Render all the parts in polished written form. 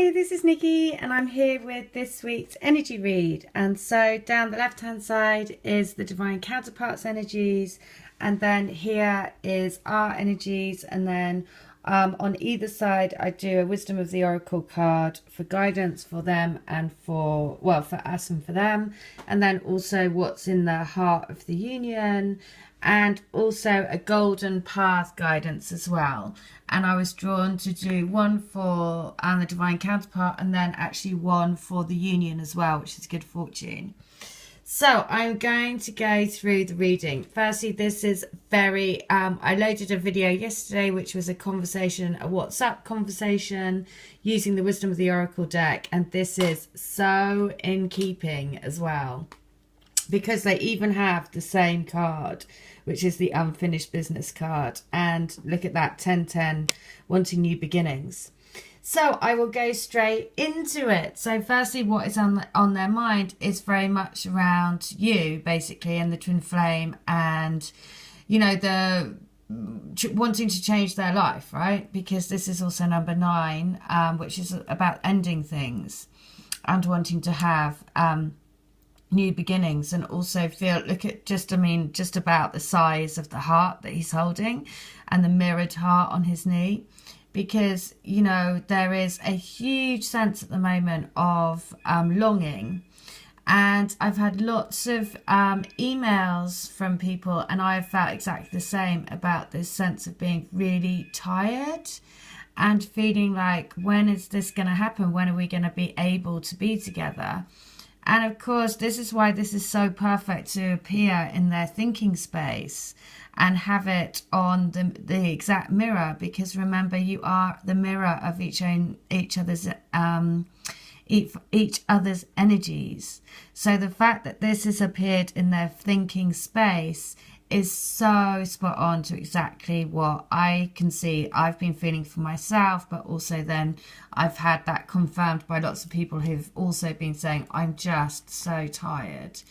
Hi, this is Nikki and I'm here with this week's energy read. And so down the left hand side is the divine counterparts energies, and then here is our energies, and then on either side I do a wisdom of the oracle card for guidance for them and for us and for them, and then also what's in the heart of the union, and also a golden path guidance as well. And I was drawn to do one for the divine counterpart, and then actually one for the union as well, which is good fortune. So I'm going to go through the reading. Firstly, this is very, I loaded a video yesterday, which was a conversation, a WhatsApp conversation using the Wisdom of the Oracle deck. And this is so in keeping as well, because they even have the same card, which is the unfinished business card. And look at that, 1010, wanting new beginnings. So I will go straight into it. So firstly, what is on their mind is very much around you, basically, and the twin flame, and, you know, the wanting to change their life, right? Because this is also number 9, which is about ending things and wanting to have new beginnings, and also feel, look at just about the size of the heart that he's holding and the mirrored heart on his knee. Because, you know, there is a huge sense at the moment of longing. And I've had lots of emails from people, and I've felt exactly the same about this sense of being really tired and feeling like, when is this going to happen? When are we going to be able to be together? And of course, this is why this is so perfect to appear in their thinking space and have it on the exact mirror, because remember, you are the mirror of each other's energies. So the fact that this has appeared in their thinking space is so spot on to exactly what I can see I've been feeling for myself, but also then I've had that confirmed by lots of people who've also been saying, I'm just so tired.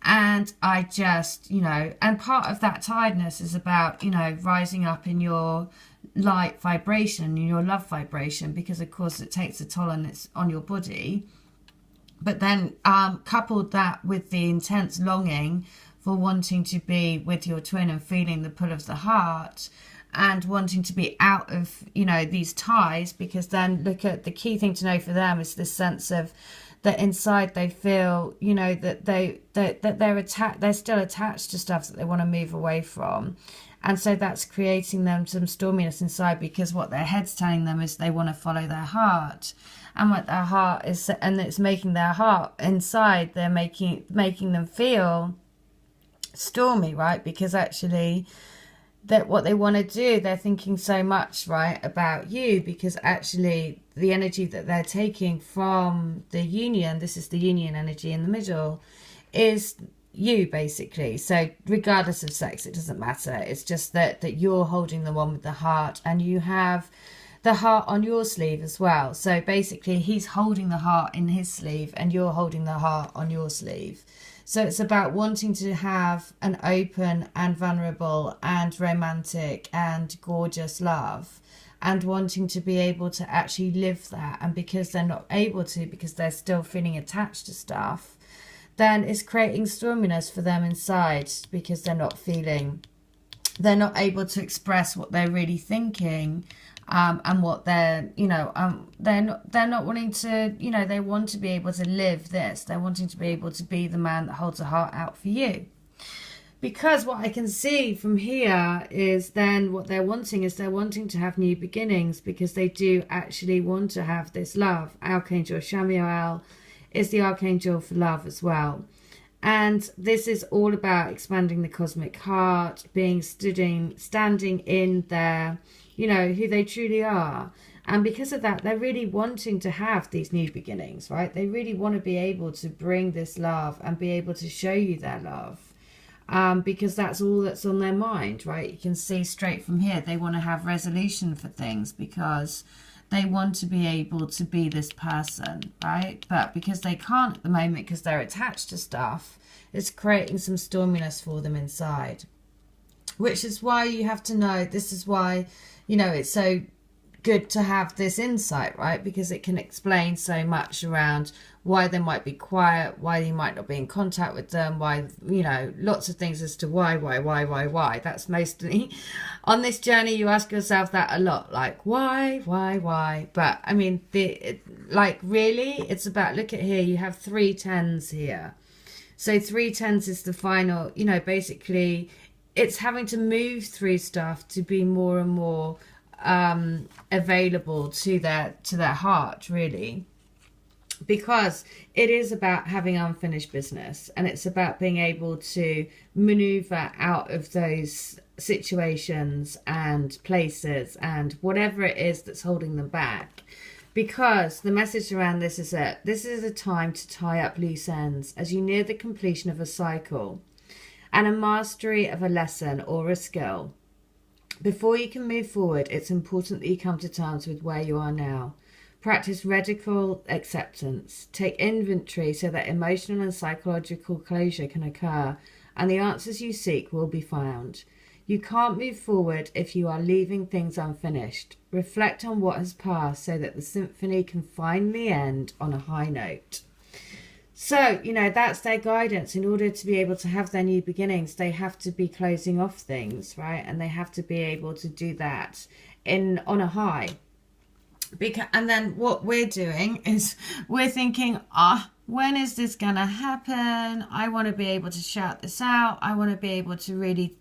And I just, you know, and part of that tiredness is about, you know, rising up in your light vibration, in your love vibration, because of course it takes a toll on your body. But then coupled that with the intense longing for wanting to be with your twin and feeling the pull of the heart and wanting to be out of, you know, these ties, because then look at the key thing to know for them is this sense of that inside they feel, you know, that they're still attached to stuff that they want to move away from. And so that's creating them some storminess inside, because what their head's telling them is they want to follow their heart. And what their heart is, and it's making their heart inside, they're making them feel stormy, right? Because actually that what they want to do, they're thinking so much, right, about you, because actually the energy that they're taking from the union, this is the union energy in the middle, is you, basically. So regardless of sex, it doesn't matter. It's just that you're holding the one with the heart, and you have the heart on your sleeve as well. So basically he's holding the heart in his sleeve and you're holding the heart on your sleeve. So it's about wanting to have an open and vulnerable and romantic and gorgeous love, and wanting to be able to actually live that. And because they're not able to, because they're still feeling attached to stuff, then it's creating storminess for them inside, because they're not able to express what they're really thinking. And what they're, you know, they're not wanting to, you know, they want to be able to live this. They're wanting to be able to be the man that holds a heart out for you. Because what I can see from here is then what they're wanting to have new beginnings, because they do actually want to have this love. Archangel Shamiel is the archangel for love as well. And this is all about expanding the cosmic heart, standing in their, you know, who they truly are. And because of that, they're really wanting to have these new beginnings, right? They really want to be able to bring this love and be able to show you their love, because that's all that's on their mind, right? You can see straight from here, they want to have resolution for things, because they want to be able to be this person, right? But because they can't at the moment, because they're attached to stuff, it's creating some storminess for them inside. Which is why you have to know, this is why, you know, it's so good to have this insight, right? Because it can explain so much around why they might be quiet, why you might not be in contact with them, why, lots of things as to why. That's mostly on this journey. You ask yourself that a lot, like why? But I mean, really, it's about, look at here, you have 3 tens here. So 3 tens is the final, basically it's having to move through stuff to be more and more available to their heart, really, because it is about having unfinished business, and it's about being able to maneuver out of those situations and places and whatever it is that's holding them back. Because the message around this is that this is a time to tie up loose ends as you near the completion of a cycle and a mastery of a lesson or a skill. Before you can move forward, it's important that you come to terms with where you are now. Practice radical acceptance. Take inventory so that emotional and psychological closure can occur, and the answers you seek will be found. You can't move forward if you are leaving things unfinished. Reflect on what has passed so that the symphony can finally end on a high note. So, that's their guidance. In order to be able to have their new beginnings, they have to be closing off things, right? And they have to be able to do that on a high. And then what we're doing is we're thinking, when is this going to happen? I want to be able to shout this out. I want to be able to really,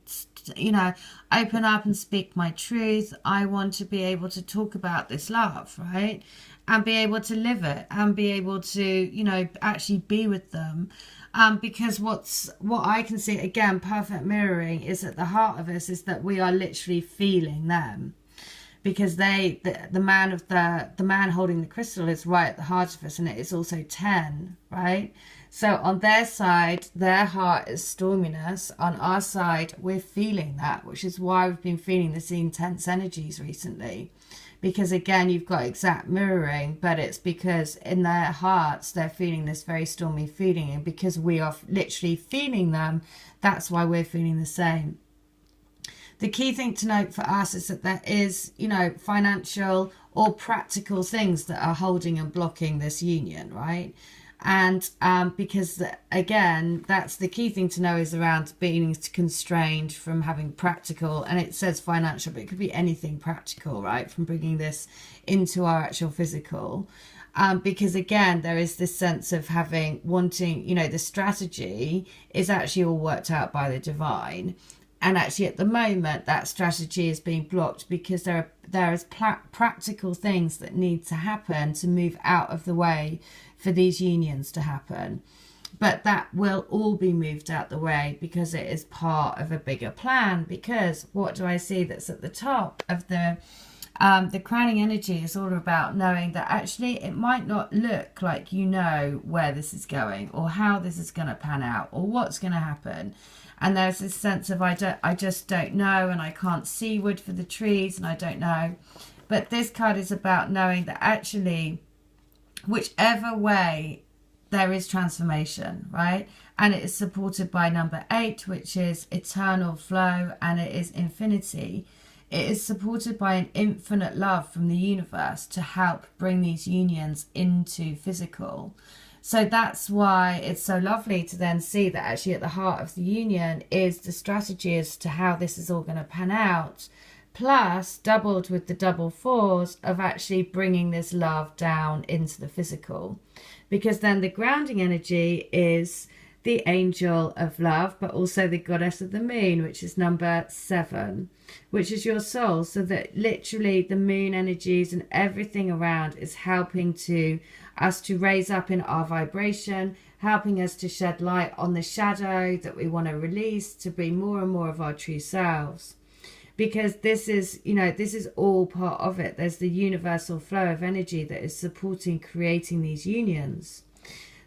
open up and speak my truth. I want to be able to talk about this love, right? And be able to live it and be able to, actually be with them. Because what I can see, again, perfect mirroring, is at the heart of us is that we are literally feeling them. Because the man holding the crystal is right at the heart of us, and it is also 10, right? So on their side, their heart is storminess. On our side, we're feeling that, which is why we've been feeling this intense energies recently. Because again, you've got exact mirroring, but it's because in their hearts, they're feeling this very stormy feeling. And because we are literally feeling them, that's why we're feeling the same. The key thing to note for us is that there is, financial or practical things that are holding and blocking this union, right? And because, again, that's the key thing to know, is around being constrained from having practical, and it says financial, but it could be anything practical, right? From bringing this into our actual physical. Because, again, there is this sense of wanting, the strategy is actually all worked out by the divine. And actually, at the moment, that strategy is being blocked because there is practical things that need to happen to move out of the way for these unions to happen. But that will all be moved out the way because it is part of a bigger plan. Because what do I see that's at the top of the crowning energy is all about knowing that actually it might not look like where this is going or how this is going to pan out or what's going to happen. And there's this sense of I just don't know, and I can't see wood for the trees, and I don't know. But this card is about knowing that actually, whichever way, there is transformation, right? And it is supported by number 8, which is eternal flow, and it is infinity. It is supported by an infinite love from the universe to help bring these unions into physical. So that's why it's so lovely to then see that actually at the heart of the union is the strategy as to how this is all going to pan out, plus doubled with the double 4s of actually bringing this love down into the physical. Because then the grounding energy is the angel of love, but also the goddess of the moon, which is number 7, which is your soul. So that literally the moon energies and everything around is helping us to raise up in our vibration, helping us to shed light on the shadow that we want to release to be more and more of our true selves. Because this is all part of it. There's the universal flow of energy that is supporting creating these unions.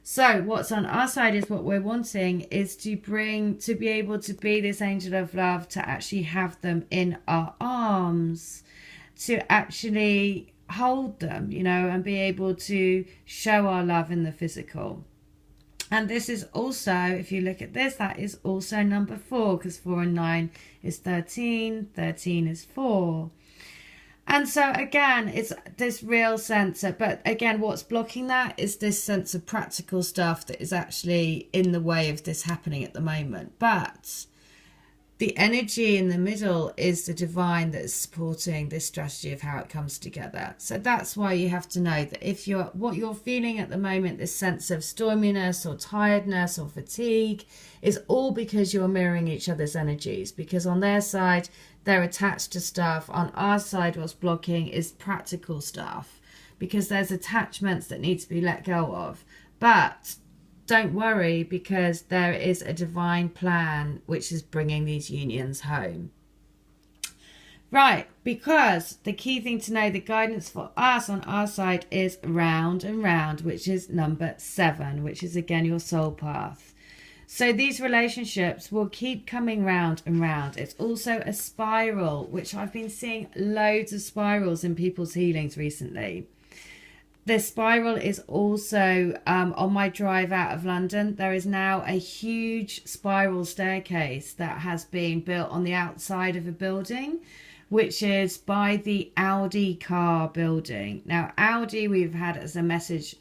So what's on our side is what we're wanting is to be able to be this angel of love, to actually have them in our arms, to actually hold them, and be able to show our love in the physical. And this is also, if you look at this, that is also number 4, because 4 and 9 is 13, 13 is 4. And so again, it's this real sense of, but again, what's blocking that is this sense of practical stuff that is actually in the way of this happening at the moment. But the energy in the middle is the divine that is supporting this strategy of how it comes together. So that's why you have to know that if you're, what you're feeling at the moment, this sense of storminess or tiredness or fatigue, is all because you're mirroring each other's energies. Because on their side, they're attached to stuff. On our side, what's blocking is practical stuff, because there's attachments that need to be let go of. But don't worry, because there is a divine plan which is bringing these unions home. Right, because the key thing to know, the guidance for us on our side is round and round, which is number 7, which is again your soul path. So these relationships will keep coming round and round. It's also a spiral, which I've been seeing loads of spirals in people's healings recently. The spiral is also on my drive out of London. There is now a huge spiral staircase that has been built on the outside of a building, which is by the Audi car building. Now, Audi we've had as a message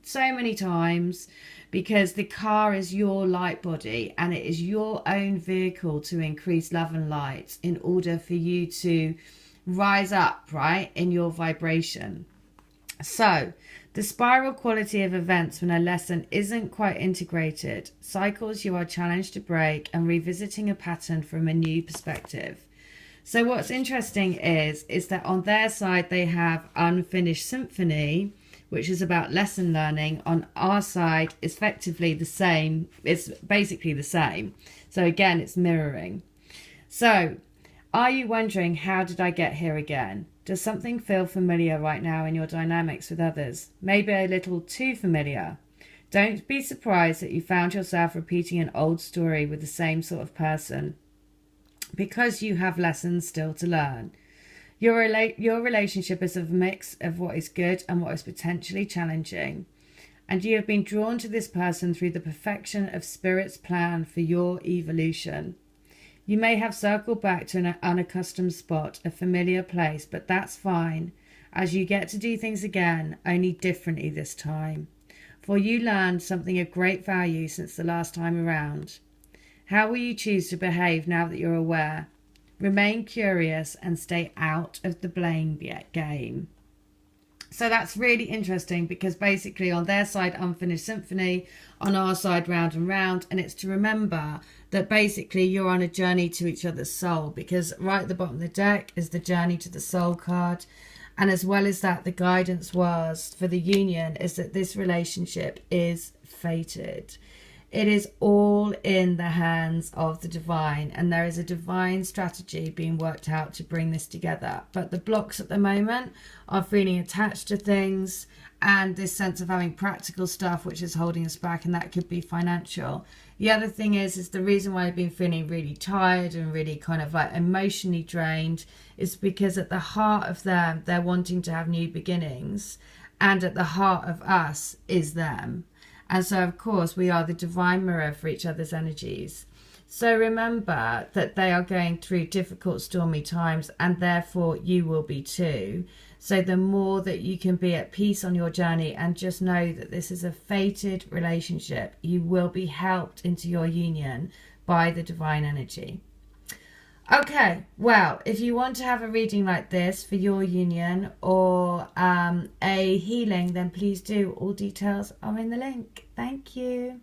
so many times, because the car is your light body and it is your own vehicle to increase love and light in order for you to rise up, right, in your vibration. So the spiral quality of events when a lesson isn't quite integrated, cycles you are challenged to break and revisiting a pattern from a new perspective. So what's interesting is that on their side they have Unfinished Symphony, which is about lesson learning. On our side, it's effectively the same. It's basically the same. So again, it's mirroring. So are you wondering, how did I get here again? Does something feel familiar right now in your dynamics with others? Maybe a little too familiar. Don't be surprised that you found yourself repeating an old story with the same sort of person, because you have lessons still to learn. Your relationship is a mix of what is good and what is potentially challenging. And you have been drawn to this person through the perfection of Spirit's plan for your evolution. You may have circled back to an unaccustomed spot, a familiar place, but that's fine, as you get to do things again, only differently this time. For you learned something of great value since the last time around. How will you choose to behave now that you're aware? Remain curious and stay out of the blame game. So that's really interesting, because basically on their side, Unfinished Symphony, on our side, Round and Round. And it's to remember that basically you're on a journey to each other's soul, because right at the bottom of the deck is the Journey to the Soul card. And as well as that, the guidance was for the union is that this relationship is fated. It is all in the hands of the divine, and there is a divine strategy being worked out to bring this together. But the blocks at the moment are feeling attached to things, and this sense of having practical stuff which is holding us back, and that could be financial. The other thing is the reason why I've been feeling really tired and really kind of like emotionally drained is because at the heart of them, they're wanting to have new beginnings, and at the heart of us is them. And so, of course, we are the divine mirror for each other's energies. So remember that they are going through difficult, stormy times, and therefore you will be too. So the more that you can be at peace on your journey and just know that this is a fated relationship, you will be helped into your union by the divine energy. Okay, well, if you want to have a reading like this for your union or a healing, then please do. All details are in the link. Thank you.